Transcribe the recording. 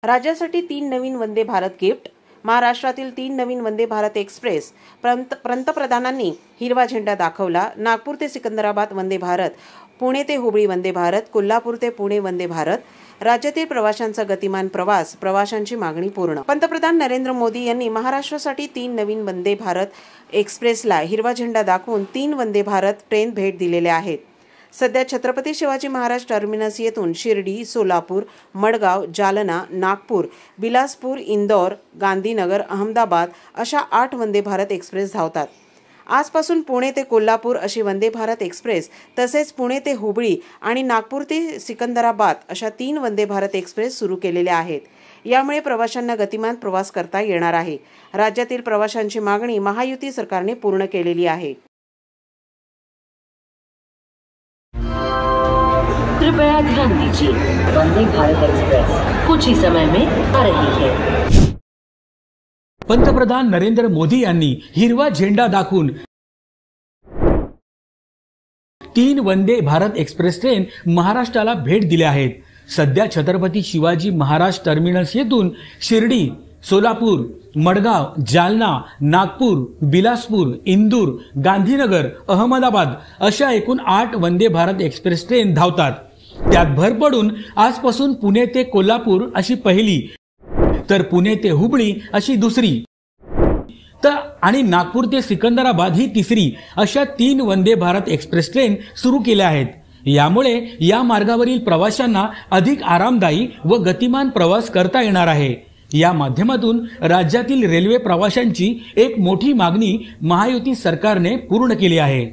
राज्यासाठी 3 नवीन वंदे भारत गिफ्ट. महाराष्ट्रातील 3 नवीन वंदे भारत एक्सप्रेस पंतप्रधानांनी हिरवा झेंडा दाखवला. नागपूर ते सिकंदराबाद वंदे भारत, पुणे ते हुबळी वंदे भारत, कोल्हापूर ते पुणे वंदे भारत. राज्यातील प्रवाशांचा गतिमान प्रवास, प्रवाशांची मागणी पूर्ण. पंतप्रधान नरेंद्र मोदी यांनी महाराष्ट्रासाठी 3 नवीन वंदे भारत एक्सप्रेसला हिरवा झेंडा दाखवून 3 वंदे भारत ट्रेन भेट दिलेल्या आहेत. सध्या छत्रपती शिवाजी महाराज टर्मिनस येथून शिर्डी, सोलापूर, मडगाव, जालना, नागपूर, बिलासपूर, इंदौर, गांधीनगर, अहमदाबाद अशा 8 वंदे भारत एक्सप्रेस धावतात. आजपासून पुणे ते कोल्हापूर अशी वंदे भारत एक्सप्रेस, तसेच पुणे ते हुबळी आणि नागपूर ते सिकंदराबाद अशा 3 वंदे भारत एक्सप्रेस सुरू केलेल्या आहेत. यामुळे प्रवाशांना गतिमान प्रवास करता येणार आहे. राज्यातील प्रवाशांची मागणी महायुती सरकारने पूर्ण केलेली आहे. कृपया ध्यान दीजिए, वंदे भारत एक्सप्रेस कुछ ही समय में आ रही है. पंतप्रधान नरेंद्र मोदी यांनी हिरवा झेंडा दाखवून 3 वंदे भारत एक्सप्रेस ट्रेन महाराष्ट्राला भेट दिल्या आहेत. सध्या छत्रपती शिवाजी महाराज टर्मिनस येथून शिर्डी, सोलापूर, मडगाव, जालना, नागपूर, बिलासपूर, इंदूर, गांधीनगर, अहमदाबाद अशा एकूण 8 वंदे भारत एक्सप्रेस ट्रेन धावतात. त्यात भर पडून आजपासून पुणे ते कोल्हापूर अशी पहिली, तर पुणे ते हुबळी अशी दुसरी, तर आणि नागपूर ते सिकंदराबाद ही तिसरी अशा 3 वंदे भारत एक्सप्रेस ट्रेन सुरू केल्या आहेत. यामुळे या मार्गावरील प्रवाशांना अधिक आरामदायी व गतिमान प्रवास करता येणार आहे. या माध्यमातून राज्यातील रेल्वे प्रवाशांची एक मोठी मागणी महायुती सरकारने पूर्ण केली आहे.